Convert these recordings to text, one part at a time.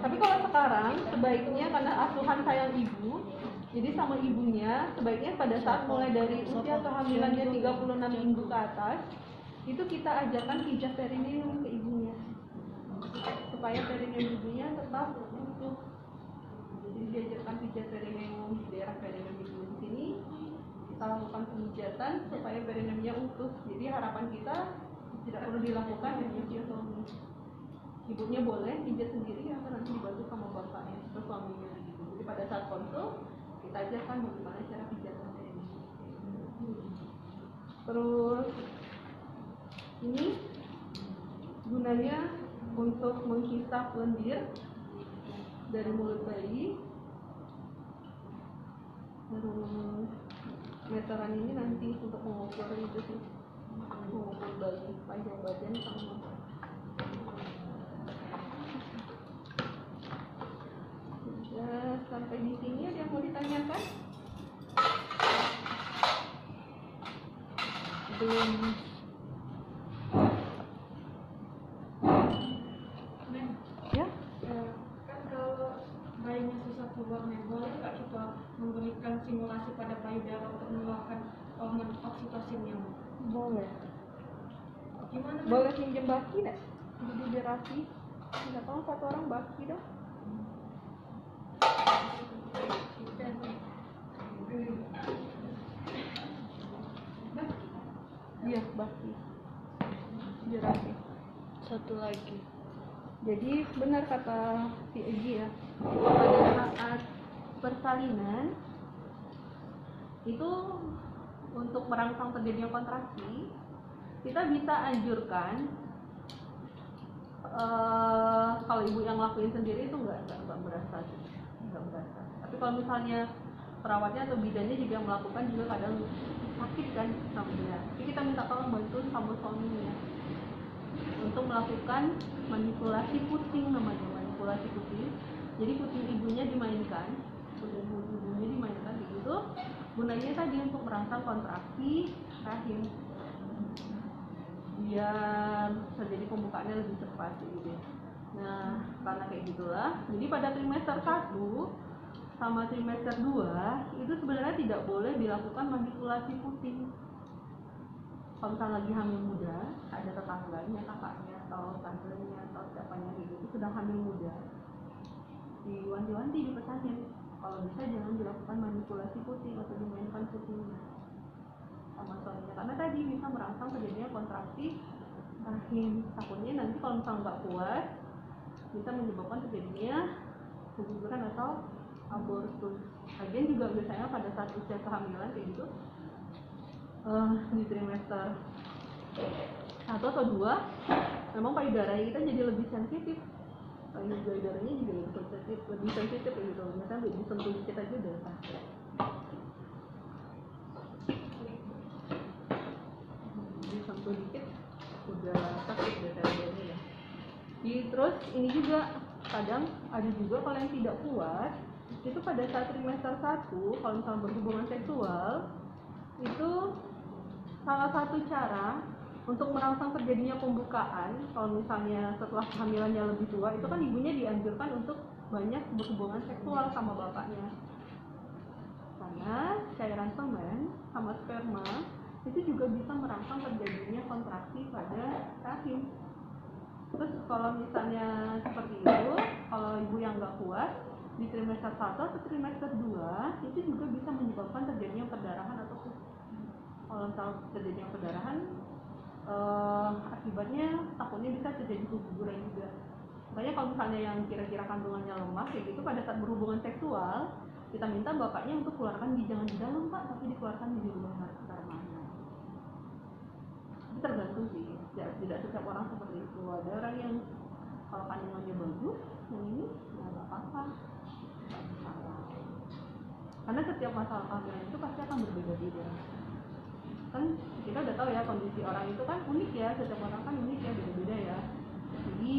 Tapi kalau sekarang sebaiknya karena asuhan sayang ibu, jadi sama ibunya sebaiknya pada saat mulai dari usia kehamilannya 36 minggu ke atas itu kita ajarkan pijat perineum ke ibunya supaya perineum ibunya tetap utuh. Jadi diajarkan pijat perineum di daerah perineum ibu di sini, kita lakukan pemijatan supaya perineumnya utuh. Jadi harapan kita tidak perlu dilakukan episiotomi. Ibunya boleh pijat sendiri atau nanti dibantu sama bapaknya atau suaminya gitu. Jadi pada saat konsul kita ajarkan bagaimana cara pijatan ini. Terus ini gunanya untuk menghisap lendir dari mulut bayi. Terus meteran ini nanti untuk mengukur itu sih, mengukur bayi panjang badan sama. Ya, sampai di sini ada yang mau ditanyakan? Belum. Ya? Kan kalau bayinya susah keluar, boleh nggak kita memberikan simulasi pada payudara untuk mengeluarkan hormon oksitosinnya? Boleh. Gimana? Boleh pinjam baki nggak? Jadi biar rapi. Nggak tahu satu orang baki dong. Iya, baki. Biar rapi. Satu lagi. Jadi benar kata si Egi ya, pada saat persalinan itu untuk merangsang terjadinya kontraksi kita bisa anjurkan kalau ibu yang ngelakuin sendiri itu nggak berasa. Tapi kalau misalnya perawatnya atau bidannya juga yang melakukan juga kadang sakit kan sama dia. Jadi kita minta tolong bantu sama suaminya untuk melakukan manipulasi puting, namanya manipulasi puting. Jadi puting ibunya dimainkan begitu. Gunanya tadi untuk merangsang kontraksi rahim biar terjadi pembukaannya lebih cepat gitu. Nah, karena kayak gitulah. Jadi pada trimester 1 sama trimester 2 itu sebenarnya tidak boleh dilakukan manipulasi puting. Kalau misalnya lagi hamil muda, ada tetangganya, kakaknya, atau tantenya, atau siapanya gitu, sedang hamil muda, diwanti-wanti, dipesanin kalau bisa jangan dilakukan manipulasi puting atau dimainkan putingnya sama suaminya, karena tadi bisa merangsang terjadinya kontraksi rahim. Takutnya nanti kalau misalnya nggak kuat bisa menyebabkan terjadinya keguguran atau abortus. Lagian juga biasanya pada saat usia kehamilan kayak gitu, di trimester 1 atau 2 memang payudara kita jadi lebih sensitif, payudaranya juga lebih sensitif gitu. Misalnya disentuh dikit aja udah sakit, disentuh dikit udah sakit payudaranya ya. Terus ini juga kadang ada juga kalau yang tidak kuat itu pada saat trimester 1 kalau misalnya berhubungan seksual itu salah satu cara untuk merangsang terjadinya pembukaan. Kalau misalnya setelah kehamilannya lebih tua itu kan ibunya dianjurkan untuk banyak berhubungan seksual sama bapaknya, karena cairan semen sama sperma itu juga bisa merangsang terjadinya kontraksi pada rahim. Terus kalau misalnya seperti itu, kalau ibu yang nggak kuat di trimester 1 atau trimester 2 itu juga bisa menyebabkan terjadinya perdarahan atau kalau terjadinya perdarahan akibatnya takutnya bisa terjadi keguguran juga. Makanya kalau misalnya yang kira-kira kandungannya lemah kayak gitu pada saat berhubungan seksual kita minta bapaknya untuk keluarkan jangan di dalam pak, tapi dikeluarkan di luar spermanya. Itu tergantung sih, tidak setiap orang seperti itu. Ada orang yang kalau kandungannya bagus, yang ini nggak apa-apa, karena setiap masalah kehamilan itu pasti akan berbeda-beda. Kan kita udah tahu ya kondisi orang itu kan unik ya, setiap orang kan unik ya, beda-beda ya. Jadi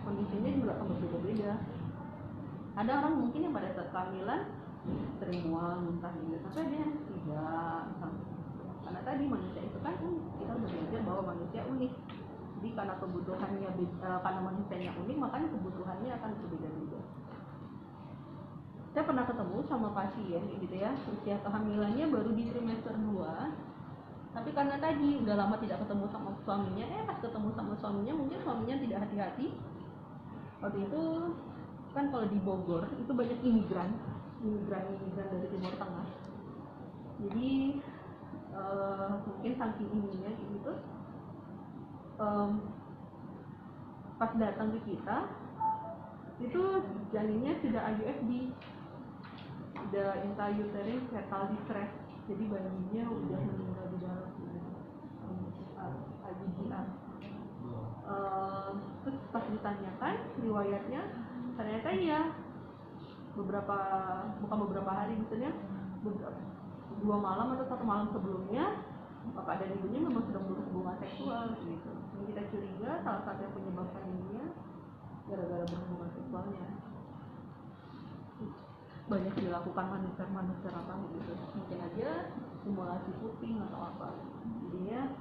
kondisinya juga akan berbeda-beda. Ada orang mungkin yang pada saat kehamilan sering mual, muntah gitu, tapi ada yang tidak. Karena tadi manusia itu kan kita udah belajar bahwa manusia unik. Jadi karena kebutuhannya karena manusianya unik, makanya kebutuhannya akan berbeda-beda. Saya pernah ketemu sama pasien gitu ya, usia kehamilannya baru di trimester 2, tapi karena tadi udah lama tidak ketemu sama suaminya, pas ketemu sama suaminya mungkin suaminya tidak hati-hati. Waktu itu kan kalau di Bogor itu banyak imigran dari Timur Tengah. Jadi mungkin saking ininya gitu, pas datang ke kita itu janinnya sudah IUFD, udah intrauterine fetal distress, jadi bayinya udah meninggal di dalam IUGR. Terus pas ditanyakan riwayatnya, ternyata iya bukan beberapa hari, misalnya 2 malam atau 1 malam sebelumnya bapak dan ibunya memang sedang berhubungan seksual gitu. Yang kita curiga salah satu yang penyebabkan ininya gara-gara berhubungan seksualnya. Banyak dilakukan manuver apa gitu, mungkin aja simulasi puting atau apa, jadinya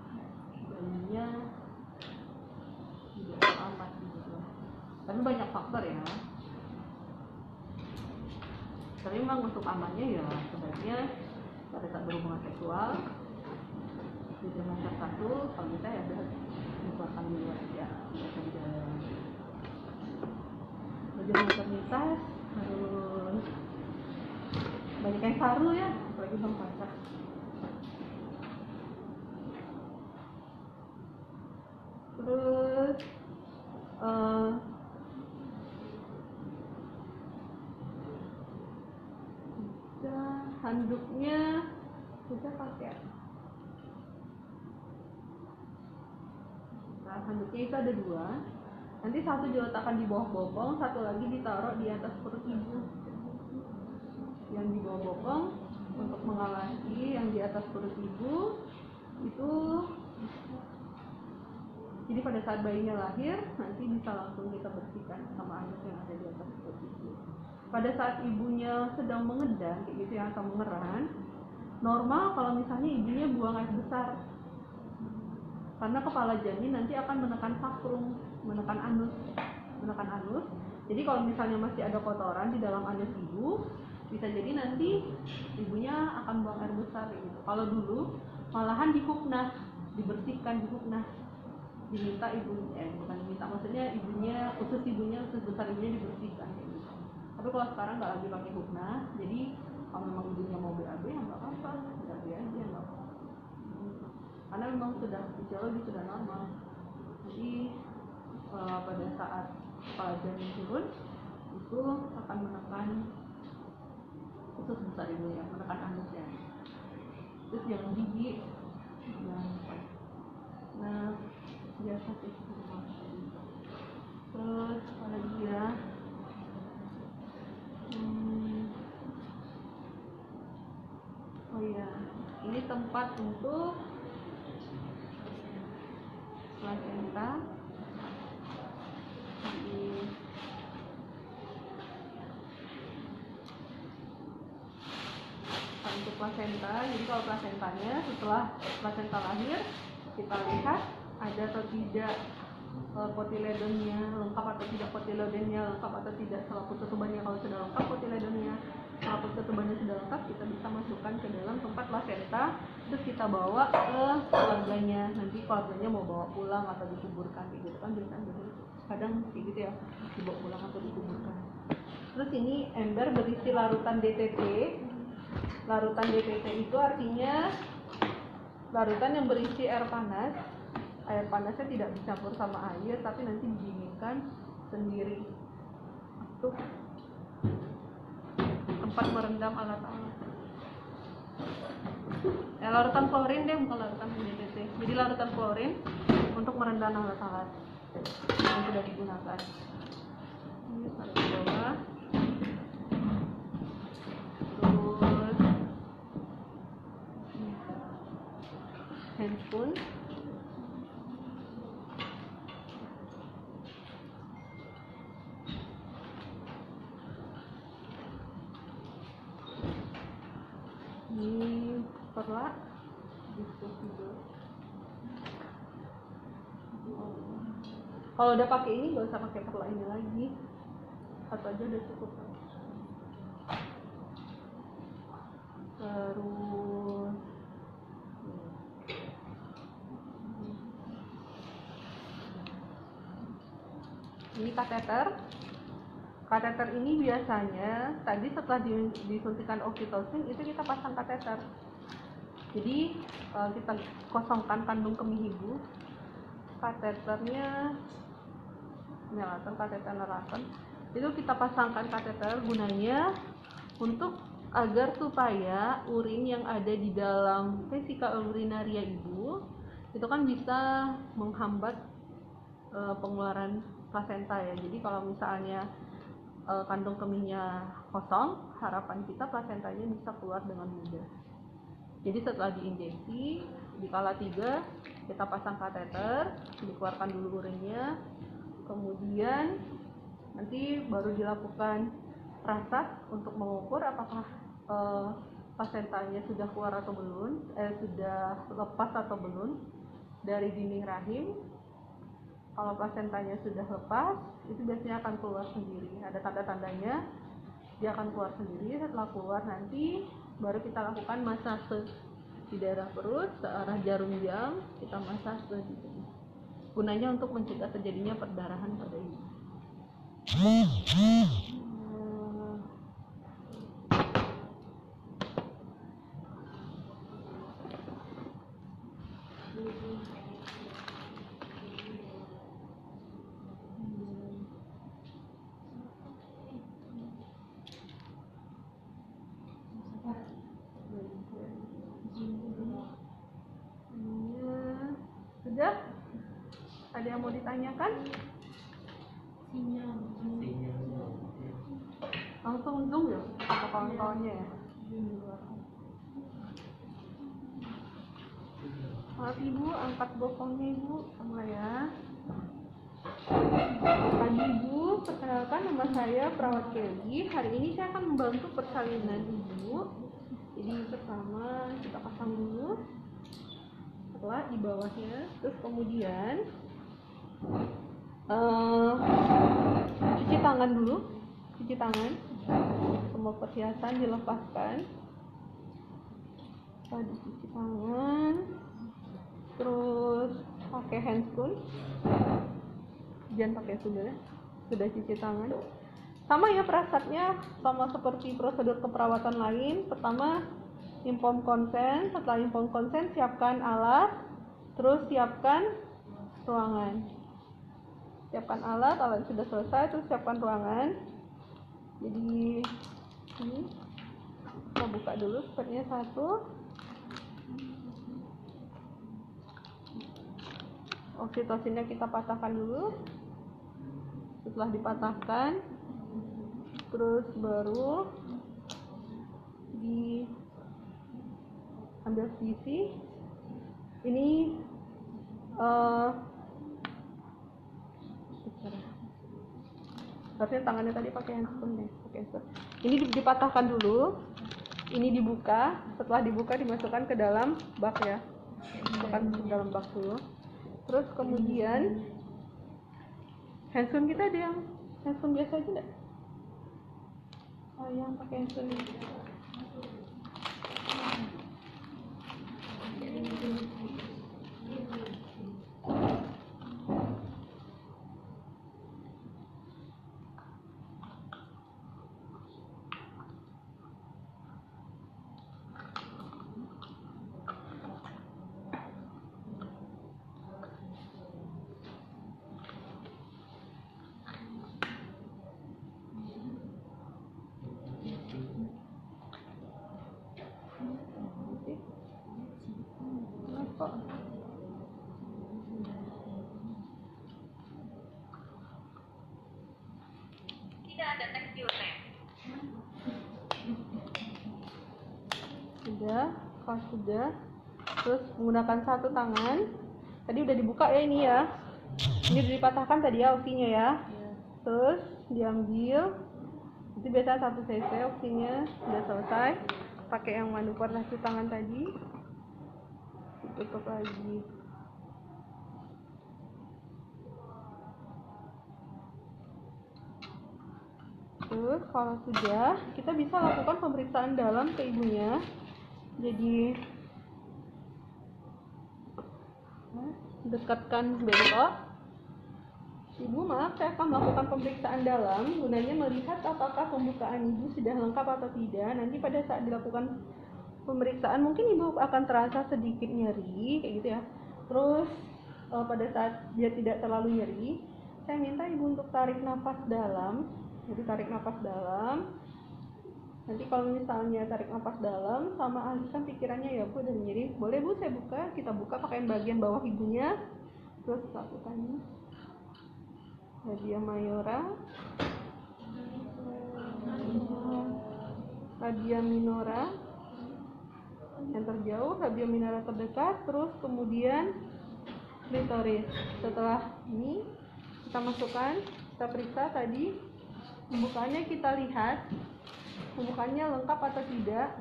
bayinya tidak selamat gitu. Tapi banyak faktor ya. Tapi memang untuk amannya ya sebaiknya pada saat berhubungan seksual di trimester 1 kalau bisa ya udah dikeluarkan di luar aja, biasa di dalam. Belajar maternitas harus banyak yang saru ya, apalagi sama pacar. Terus handuknya bisa pakai. Nah, handuknya itu ada 2. Nanti satu diletakkan di bawah bokong, satu lagi ditaruh di atas perut ibu. Yang di bawah bokong untuk mengawasi, yang di atas perut ibu itu jadi pada saat bayinya lahir nanti bisa langsung kita bersihkan sama handuk yang ada di atas perut ibu. Pada saat ibunya sedang mengedang kayak gitu ya, atau mengeran, normal kalau misalnya ibunya buang air besar, karena kepala janin nanti akan menekan sacrum, menekan anus. Jadi kalau misalnya masih ada kotoran di dalam anus ibu, bisa jadi nanti ibunya akan buang air besar gitu. Kalau dulu malahan dihupnah, dibersihkan, diminta bukan diminta, maksudnya usus besar ibunya dibersihkan gitu. Tapi kalau sekarang nggak lagi pakai hupnah, jadi kalau memang ibunya mau BAB ya nggak apa-apa, BAB aja nggak apa-apa. Karena memang sudah fisiologi, sudah normal. Jadi pada saat kepala janin turun itu akan menekan usus besar ibunya, menekan anusnya. Terus jangan gigi, nah biasa sih. Terus apa lagi ya? Oh iya, ini tempat untuk placenta. Untuk placenta, jadi kalau placentanya setelah placenta lahir kita lihat ada atau tidak kotiledonnya lengkap atau tidak, kotiledonnya lengkap atau tidak, selaput ketubannya kalau sudah lengkap kotiledonnya, selaput ketubannya sudah lengkap, kita bisa masukkan ke dalam tempat placenta, terus kita bawa ke keluarganya. Nanti keluarganya mau bawa pulang atau dikuburkan gitu kan, biasanya kadang kayak gitu ya, dibawa pulang atau dikuburkan. Terus ini ember berisi larutan DTP. Larutan DTP itu artinya larutan yang berisi air panas. Air panasnya tidak dicampur sama air, tapi nanti didinginkan sendiri. Untuk tempat merendam alat-alat. Larutan klorin deh, bukan larutan DTP. Jadi larutan klorin untuk merendam alat-alat yang sudah digunakan. Ini taruh di bawah. Terus handphone. Ini perlak disposable. Kalau udah pakai ini nggak usah pakai perla ini lagi, satu aja udah cukup. Terus ini kateter. Kateter ini biasanya tadi setelah disuntikan oksitosin itu kita pasang kateter. Jadi kita kosongkan kandung kemih ibu. Kateternya nelaton, kateter nelaton. Itu kita pasangkan kateter gunanya untuk agar supaya urin yang ada di dalam vesika urinaria ibu itu kan bisa menghambat pengeluaran plasenta ya. Jadi kalau misalnya kandung kemihnya kosong, harapan kita plasentanya bisa keluar dengan mudah. Jadi setelah diinjeksi di kala 3 kita pasang kateter, dikeluarkan dulu urinnya, kemudian nanti baru dilakukan prasat untuk mengukur apakah plasentanya sudah keluar atau belum, sudah lepas atau belum dari dinding rahim. Kalau plasentanya sudah lepas, itu biasanya akan keluar sendiri. Ada tanda-tandanya, dia akan keluar sendiri. Setelah keluar nanti, baru kita lakukan masase di daerah perut, searah jarum jam, kita masase di sini. Gunanya untuk mencegah terjadinya perdarahan pada ibu. Sudah? Ada yang mau ditanyakan? Sinyal. Langsung zoom ya? Atau kawan-kawannya ya? Maaf ibu, angkat bokongnya ibu, sama ya. Pagi ibu, perkenalkan nama saya Perawat Kelly. Hari ini saya akan membantu persalinan ibu. Jadi pertama kita pasang dulu, setelah di bawahnya, terus kemudian cuci tangan dulu, cuci tangan, semua perhiasan dilepaskan. Setelah dicuci tangan, terus pakai handscoon, jangan pakai sudah cuci tangan. Sama ya prasatnya, sama seperti prosedur keperawatan lain. Pertama inform konsen, setelah inform konsen siapkan alat, terus siapkan ruangan. Siapkan alat sudah selesai, terus siapkan ruangan. Jadi ini kita buka dulu sepertinya satu. Oksitosinnya kita patahkan dulu. Setelah dipatahkan, terus baru diambil sisi. Ini harusnya tangannya tadi pakai handscoon deh, pakai handscoon. Ini dipatahkan dulu, ini dibuka. Setelah dibuka dimasukkan ke dalam bak ya, masukkan ke dalam bak dulu. Terus kemudian handscoon kita ada yang handscoon biasa aja enggak? Oh, yang pakai handscoon ini. Tidak ada tekstilnya. Sudah, kalau sudah, terus menggunakan satu tangan. Tadi udah dibuka ya ini ya. Ini udah dipatahkan tadi ya oksinya ya. Terus diambil. Itu biasa 1 cc oksinya sudah selesai. Pakai yang manuver satu tangan tadi. Tutup lagi. Terus kalau sudah, kita bisa lakukan pemeriksaan dalam ke ibunya. Jadi dekatkan belok. Ibu, maaf, saya akan melakukan pemeriksaan dalam gunanya melihat apakah pembukaan ibu sudah lengkap atau tidak. Nanti pada saat dilakukan pemeriksaan mungkin ibu akan terasa sedikit nyeri kayak gitu ya. Terus pada saat dia tidak terlalu nyeri, saya minta ibu untuk tarik nafas dalam. Jadi tarik nafas dalam. Nanti kalau misalnya tarik nafas dalam sama alihkan pikirannya, ya bu udah nyeri, boleh bu saya buka, kita buka pakaian bagian bawah ibunya. Terus lakukannya labia mayora, labia minora yang terjauh, labia minora terdekat, terus kemudian klitoris. Setelah ini kita masukkan, kita periksa tadi pembukaannya, kita lihat pembukaannya lengkap atau tidak.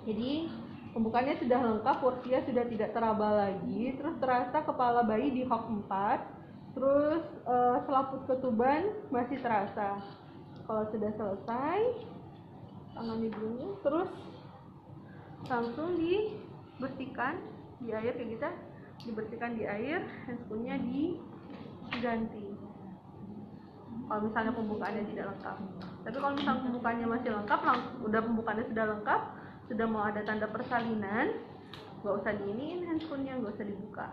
Jadi pembukaannya sudah lengkap, porsia sudah tidak teraba lagi, terus terasa kepala bayi di hok 4, terus selaput ketuban masih terasa. Kalau sudah selesai, tangan ibunya terus langsung dibersihkan di air kayak gitu, dibersihkan di air, handscoonnya diganti kalau misalnya pembukaannya tidak lengkap. Tapi kalau misalnya pembukaannya masih lengkap, pembukaannya sudah lengkap, sudah mau ada tanda persalinan, nggak usah diiniin handscoonnya, nggak usah dibuka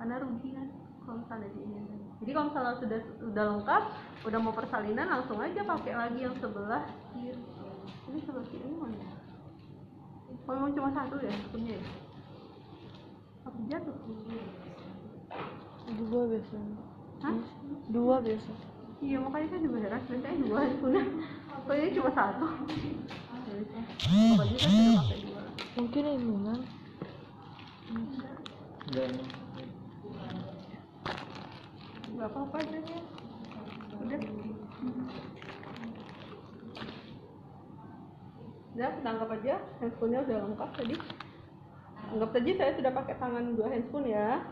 karena rugi kan kalau misalnya diiniin. Jadi kalau misalnya sudah lengkap, udah mau persalinan, langsung aja pakai lagi yang sebelah kiri. Ini sebelah kiri ini mana? Oh, memang cuma satu ya handscoonnya ya? Apa jatuh? Dua biasanya. Hah? Dua biasa. Iya, makanya saya juga heran, biasanya dua handphone. Kok ini cuma satu? Pokoknya kan sudah pakai dua. Mungkin ini Milan. Gak apa-apa aja ya. Udah. Udah, kita anggap aja handphonenya udah lengkap tadi. Anggap saja saya sudah pakai tangan dua handphone ya.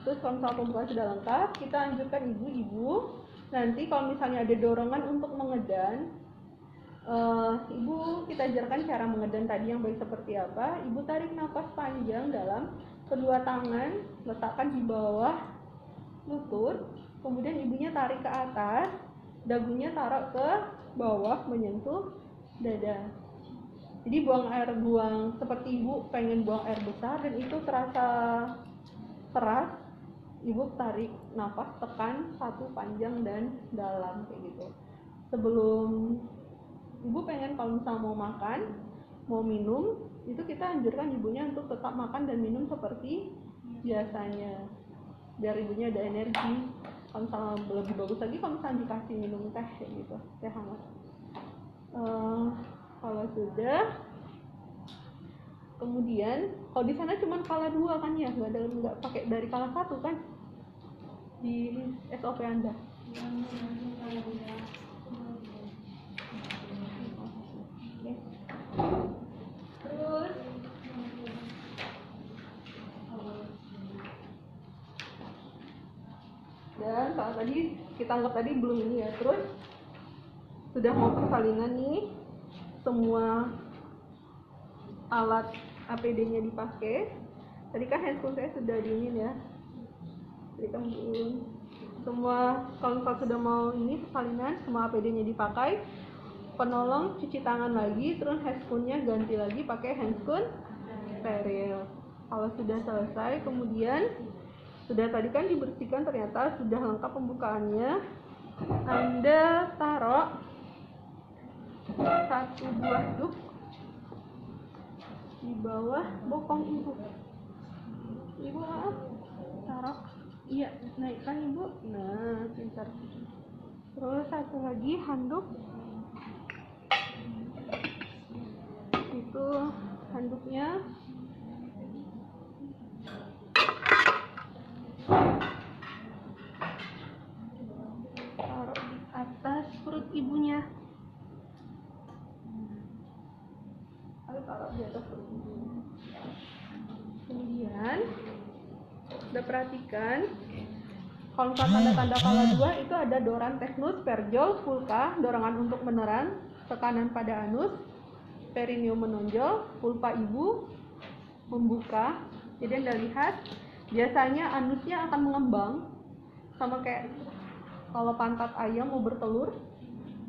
Terus kalau misalnya pembukaan sudah lengkap, kita anjurkan ibu-ibu nanti kalau misalnya ada dorongan untuk mengedan, ibu kita ajarkan cara mengedan tadi yang baik seperti apa. Ibu tarik nafas panjang dalam, kedua tangan letakkan di bawah lutut, kemudian ibunya tarik ke atas, dagunya taruh ke bawah menyentuh dada. Jadi buang seperti ibu pengen buang air besar dan itu terasa keras. Ibu tarik nafas, tekan satu panjang dan dalam kayak gitu. Sebelum ibu pengen kalau misalnya mau makan, mau minum, itu kita anjurkan ibunya untuk tetap makan dan minum seperti biasanya, biar ibunya ada energi. Kalau misalnya lebih bagus lagi kalau misalnya dikasih minum teh kayak gitu, teh hangat. Kalau sudah, kemudian kalau di sana cuma kala 2 kan ya, nggak pakai dari kala 1 kan di SOP Anda. Terus dan kalau tadi kita anggap tadi belum ini ya, terus sudah mau persalinan nih, semua alat APD-nya dipakai. Tadi kan handphone saya sudah diinin ya. Jadi kan semua kalau sudah mau ini persalinan, semua APD-nya dipakai. Penolong cuci tangan lagi, terus handphone-nya ganti lagi pakai handphone steril. Kalau sudah selesai, kemudian sudah tadi kan dibersihkan, ternyata sudah lengkap pembukaannya. Anda taruh satu buah duk di bawah bokong ibu. Ibu maaf, taruh, iya naikkan ibu. Nah, pintar. Terus satu lagi handuk. Itu handuknya taruh di atas perut ibunya. Taruh di atas perut ibunya. Kemudian udah perhatikan Kalau misalnya tanda-tanda kala 2 itu ada doran teknus, perjol, pulka, dorongan untuk meneran, tekanan pada anus, perineum menonjol, pulpa ibu, membuka. Jadi Anda lihat, biasanya anusnya akan mengembang, sama kayak kalau pantat ayam mau bertelur.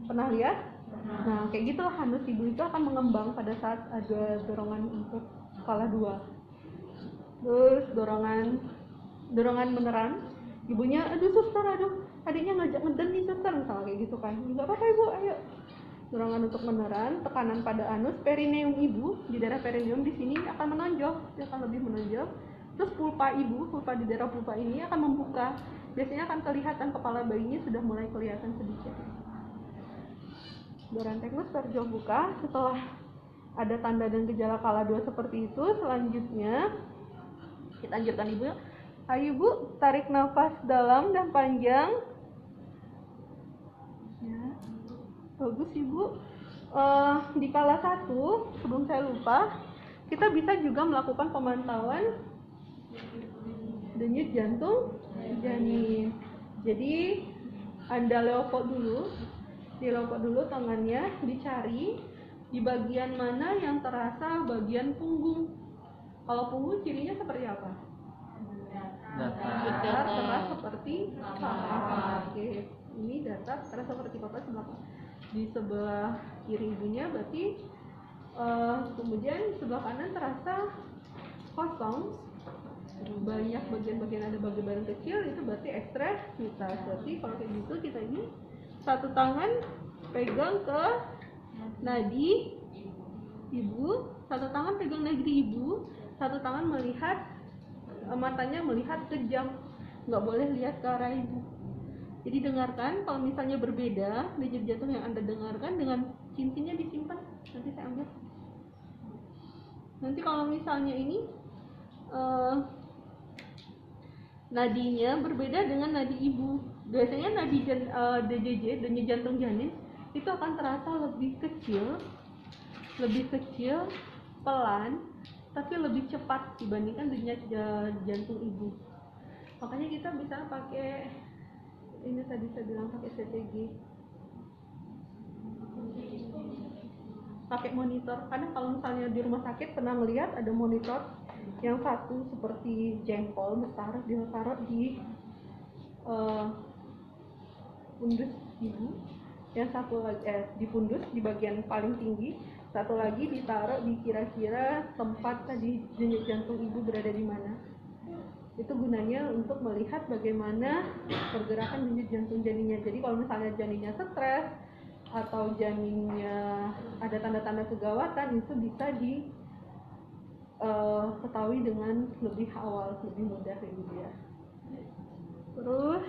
Pernah lihat? Nah, kayak gitu anus ibu itu akan mengembang pada saat ada dorongan untuk skala 2. Terus dorongan meneran, ibunya, aduh suster, aduh adiknya ngajak ngeden nih suster, misalnya kayak gitu kan. Enggak apa-apa ibu, ayo. Dorongan untuk meneran, tekanan pada anus, perineum ibu, di daerah perineum di sini akan menonjol, dia akan lebih menonjol. Terus pulpa ibu, pulpa di daerah pulpa ini akan membuka. Biasanya akan kelihatan kepala bayinya sudah mulai kelihatan sedikit. Doran teknus, perjol, buka. Setelah ada tanda dan gejala kala 2 seperti itu, selanjutnya kita lanjutkan ibu. Ayo ibu, tarik nafas dalam dan panjang. Ya, bagus ibu. Di kala 1, sebelum saya lupa, kita bisa juga melakukan pemantauan denyut jantung janin. Jadi Anda leopard dulu tangannya, dicari di bagian mana yang terasa bagian punggung. Kalau punggung cirinya seperti apa? Datar, keras seperti papat. Oke, ini datar, keras seperti papat sebelah di sebelah kiri ibunya, berarti kemudian sebelah kanan terasa kosong, banyak bagian-bagian, ada bagian kecil, itu berarti ekstremitas. Berarti kalau kayak gitu kita ini satu tangan pegang ke nadi ibu, satu tangan pegang nadi ibu, satu tangan melihat, matanya melihat ke jam, nggak boleh lihat ke arah ibu. Jadi dengarkan, kalau misalnya berbeda denyut jantung yang Anda dengarkan dengan cincinnya disimpan, nanti saya ambil. Nanti kalau misalnya ini nadinya berbeda dengan nadi ibu, biasanya nadi DJJ, denyut jantung janin, itu akan terasa lebih kecil, pelan, tapi lebih cepat dibandingkan denyut jantung ibu. Makanya kita bisa pakai ini, tadi saya bilang pakai CTG, pakai monitor. Karena kalau misalnya di rumah sakit pernah melihat ada monitor yang satu seperti jengkol besar, ditaruh di pundus ibu, yang satu lagi di pundus di bagian paling tinggi, satu lagi ditaruh di kira-kira tempat tadi denyut jantung ibu berada di mana. Itu gunanya untuk melihat bagaimana pergerakan denyut jantung janinnya. Jadi kalau misalnya janinnya stres atau janinnya ada tanda-tanda kegawatan, itu bisa ketahui dengan lebih awal, lebih mudah gitu ya. Terus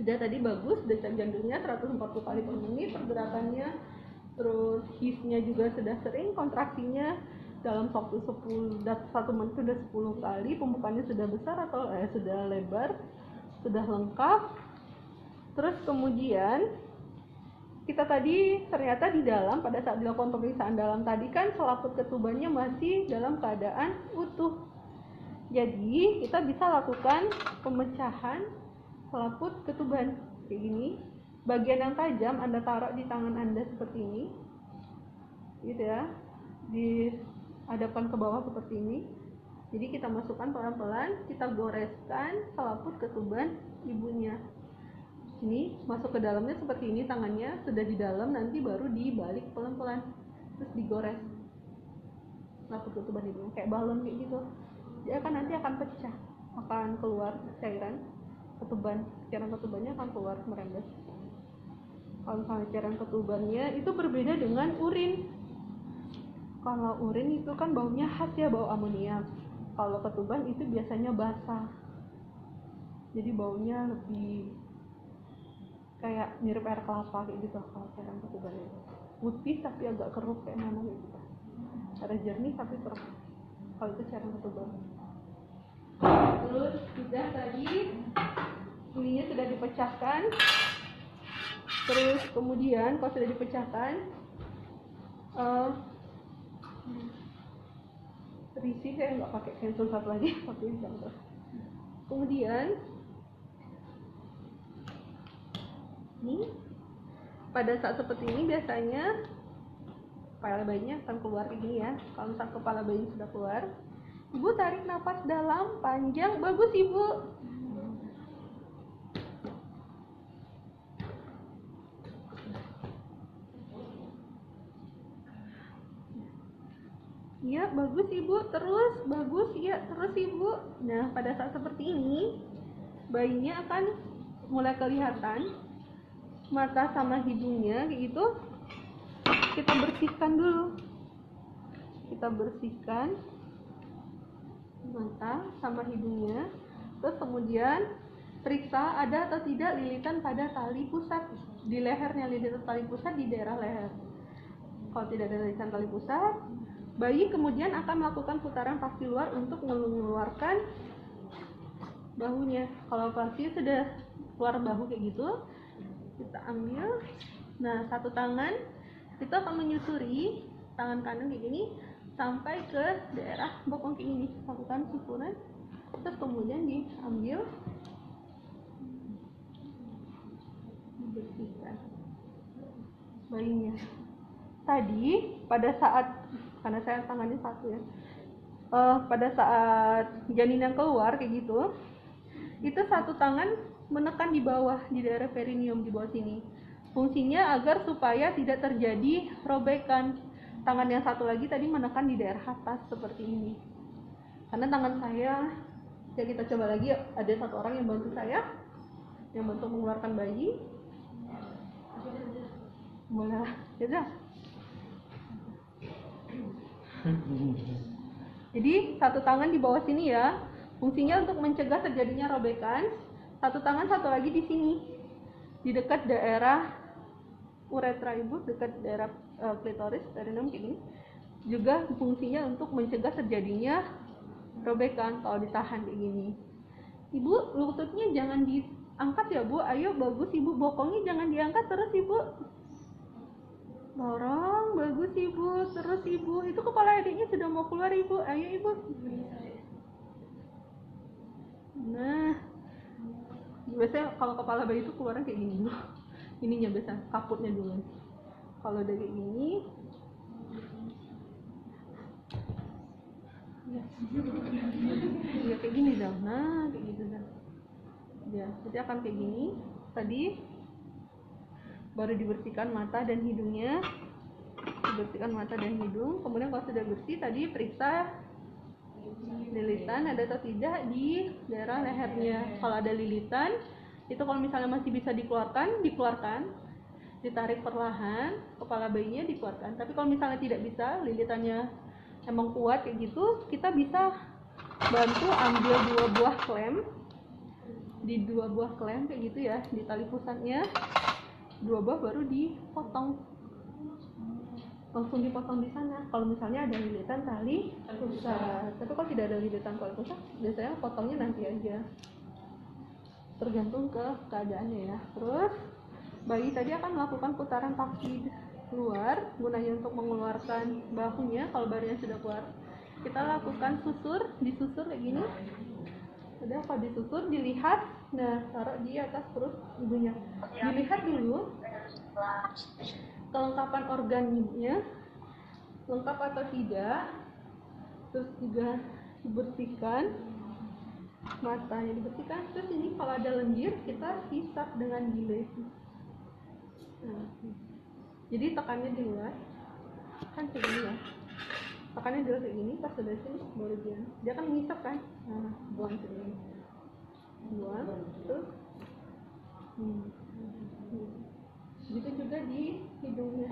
sudah tadi bagus, detak jantungnya 140 kali per menit pergerakannya. Terus his-nya juga sudah sering, kontraksinya dalam waktu 1 menit sudah 10 kali, pembukaannya sudah besar atau sudah lebar, sudah lengkap. Terus kemudian kita tadi ternyata di dalam, pada saat dilakukan pemeriksaan dalam tadi kan selaput ketubannya masih dalam keadaan utuh. Jadi kita bisa lakukan pemecahan selaput ketuban kayak gini. Bagian yang tajam Anda taruh di tangan Anda seperti ini, gitu ya, dihadapkan ke bawah seperti ini. Jadi kita masukkan pelan-pelan, kita goreskan selaput ketuban ibunya. Ini masuk ke dalamnya seperti ini, tangannya sudah di dalam, nanti baru dibalik pelan-pelan, terus digores selaput ketuban ibunya kayak balon kayak gitu. Dia nanti akan pecah, akan keluar cairan ketubannya akan keluar merembes. Kalau misalnya cairan ketubannya itu berbeda dengan urin. Kalau urin itu kan baunya khas ya, bau amoniak. Kalau ketuban itu biasanya basah, jadi baunya lebih kayak mirip air kelapa kayak gitu. Kalau cairan ketuban itu putih tapi agak keruh kayak mana gitu, ada jernih tapi keruh. Kalau itu cairan ketuban. Terus sudah tadi ininya sudah dipecahkan. Terus kemudian kalau sudah dipecahkan, terisi, saya nggak pakai pensil satu lagi, pakai contoh. Kemudian Ini pada saat seperti ini biasanya kepala bayinya akan keluar kayak gini ya. Kalau misalnya kepala bayi sudah keluar, ibu tarik nafas dalam panjang. Bagus ibu. Iya, bagus ibu. Terus, bagus ya, terus ibu. Nah, pada saat seperti ini, bayinya akan mulai kelihatan mata sama hidungnya kayak gitu. Kita bersihkan dulu. Kita bersihkan mata sama hidungnya. Terus kemudian periksa ada atau tidak lilitan pada tali pusat di lehernya, lilitan tali pusat di daerah leher. Kalau tidak ada lilitan tali pusat, bayi kemudian akan melakukan putaran pasti luar untuk mengeluarkan bahunya. Kalau pasti sudah keluar bahu kayak gitu, kita ambil. Nah, satu tangan itu akan menyusuri tangan kanan kayak gini sampai ke daerah bokong kayak gini. Lakukan susuran, terus kemudian diambil, dibersihkan bayinya. Tadi pada saat, karena saya tangannya satu ya, pada saat janin yang keluar kayak gitu, itu satu tangan menekan di bawah, di daerah perineum di bawah sini. Fungsinya agar supaya tidak terjadi robekan. Tangan yang satu lagi tadi menekan di daerah atas seperti ini. Karena tangan saya, ya kita coba lagi, ada satu orang yang bantu saya, yang bantu mengeluarkan bayi. Boleh, ya. Jadi satu tangan di bawah sini ya, fungsinya untuk mencegah terjadinya robekan. Satu tangan, satu lagi di sini, di dekat daerah uretra ibu, dekat daerah klitoris, perineum kayak gini. Juga fungsinya untuk mencegah terjadinya robekan kalau ditahan kayak gini. Ibu, lututnya jangan diangkat ya bu. Ayo, bagus ibu. Bokongnya jangan diangkat, terus ibu. Dorong, bagus ibu. Terus ibu. Itu kepala adiknya sudah mau keluar ibu. Ayo ibu. Nah, biasanya kalau kepala bayi itu keluarnya kayak gini dulu. Ininya biasa, kaputnya dulu. Kalau udah kayak gini, ya kayak gini dong. Nah, kayak gitu dah. Ya, jadi akan kayak gini. Tadi baru dibersihkan mata dan hidungnya. Dibersihkan mata dan hidung. Kemudian kalau sudah bersih, tadi periksa lilitan ada atau tidak di daerah lehernya. Kalau ada lilitan, itu kalau misalnya masih bisa dikeluarkan, ditarik perlahan, kepala bayinya dikeluarkan. Tapi kalau misalnya tidak bisa, lilitannya emang kuat kayak gitu, kita bisa bantu ambil 2 buah klem, di 2 buah klem kayak gitu ya, di tali pusatnya 2 buah, baru dipotong, langsung dipotong di sana. Kalau misalnya ada lilitan tali pusat, tapi kalau tidak ada lilitan tali pusat, biasanya potongnya nanti aja, tergantung ke keadaannya ya. Terus bayi tadi akan melakukan putaran kaki keluar, gunanya untuk mengeluarkan bahunya. Kalau barunya sudah keluar, kita lakukan disusur kayak gini. Udah, kalau disusur dilihat, nah taruh di atas perut ibunya, dilihat dulu kelengkapan organnya lengkap atau tidak. Terus juga dibersihkan matanya, dibersihkan. Terus ini kalau ada lendir, kita hisap dengan gile. Nah, jadi tekannya di luar, kan kayak gini ya, tekannya di luar kayak gini. Pas sudah sini baru dia kan ngisap kan. Nah, buang sini, buang. Terus gitu juga di hidungnya.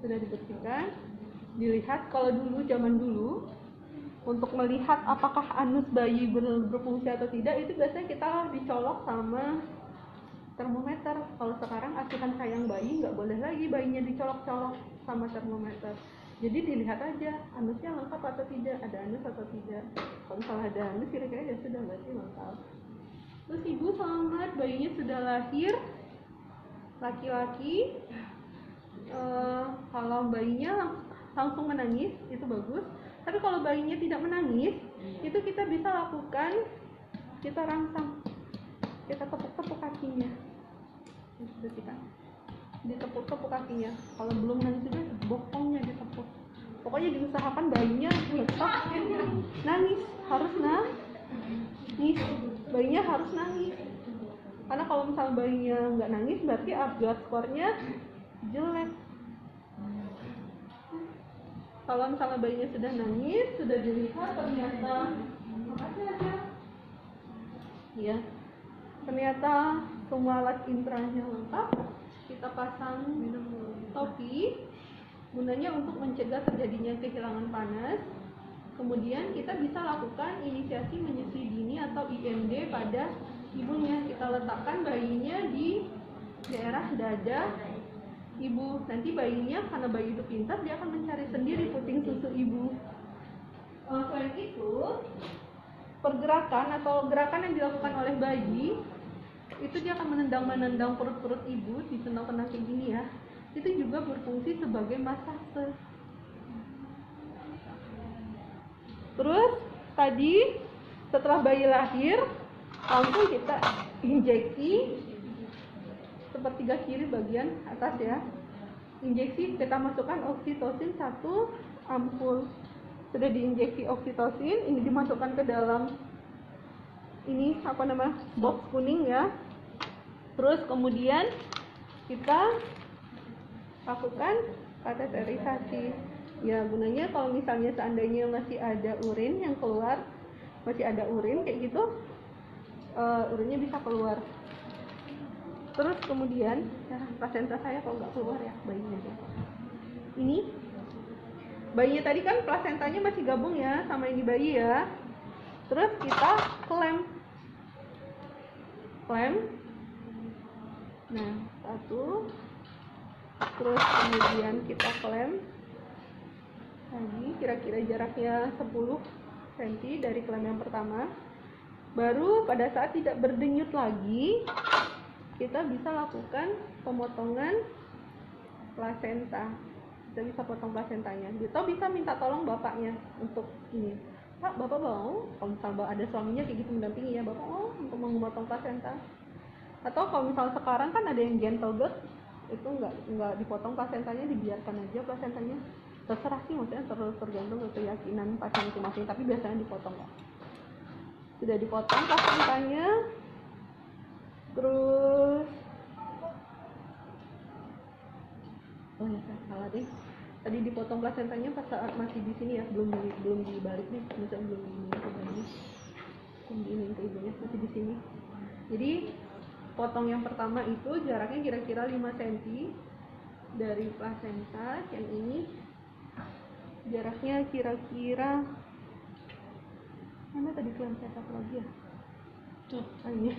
Sudah dibersihkan. Dilihat, kalau dulu, zaman dulu, untuk melihat apakah anus bayi berfungsi atau tidak, itu biasanya kita dicolok sama termometer. Kalau sekarang asuhan sayang bayi nggak boleh lagi bayinya dicolok-colok sama termometer. Jadi dilihat aja anusnya lengkap atau tidak, ada anus atau tidak. Kalau misalnya ada anus, kira-kira ya sudah, berarti lengkap. Terus ibu selamat, bayinya sudah lahir, laki-laki. Kalau bayinya langsung menangis, itu bagus. Tapi kalau bayinya tidak menangis, itu kita bisa lakukan, kita rangsang, kita tepuk-tepuk kakinya, kita ditepuk-tepuk kakinya. Kalau belum nangis juga bokongnya ditepuk. Pokoknya diusahakan bayinya tetap nangis, harus nangis, bayinya harus nangis. Karena kalau misalnya bayinya nggak nangis, berarti Apgar skornya jelek. Kalau misalnya bayinya sudah nangis, sudah dilihat ternyata ya, ternyata semua alat intranya lengkap, kita pasang topi, gunanya untuk mencegah terjadinya kehilangan panas. Kemudian kita bisa lakukan inisiasi menyusui dini atau IMD pada ibunya. Kita letakkan bayinya di daerah dada ibu. Nanti bayinya, karena bayi itu pintar, dia akan mencari sendiri puting susu ibu. Selain itu, pergerakan atau gerakan yang dilakukan oleh bayi itu dia akan menendang perut-perut ibu, ditendang-tendang kayak gini ya. Itu juga berfungsi sebagai masase. Terus tadi setelah bayi lahir, langsung kita injeksi sepertiga kiri bagian atas ya. Injeksi, kita masukkan oksitosin 1 ampul. Sudah diinjeksi oksitosin, ini dimasukkan ke dalam ini box kuning ya. Terus kemudian kita lakukan kateterisasi. Ya, gunanya kalau misalnya seandainya masih ada urin yang keluar, masih ada urin kayak gitu, urinnya bisa keluar. Terus kemudian plasenta saya kalau nggak keluar ya, bayinya aja. Ini bayinya tadi kan plasentanya masih gabung ya sama ini bayi ya. Terus kita klem. Nah, 1. Terus kemudian kita klem lagi, kira-kira jaraknya 10 cm dari klem yang pertama. Baru pada saat tidak berdenyut lagi, kita bisa lakukan pemotongan plasenta. Kita bisa potong plasentanya. Atau bisa minta tolong bapaknya untuk ini. Pak, bapak mau, kalau misalnya ada suaminya kayak gitu mendampingi ya, bapak mau untuk memotong plasenta. Atau kalau misalnya sekarang kan ada yang gentle birth, itu nggak dipotong plasentanya, dibiarkan aja plasentanya. Terserah sih, maksudnya tergantung keyakinan pasien masing-masing, tapi biasanya dipotong ya. Sudah dipotong plasentanya, terus salah deh, tadi dipotong plasentanya pas saat masih di sini ya, belum dibalik nih, misalnya belum diinin ke ibunya, masih di sini. Jadi potong yang pertama itu jaraknya kira-kira 5 cm dari plasenta. Yang ini jaraknya kira-kira, mana tadi klem saya satu lagi ya? Tuh, ini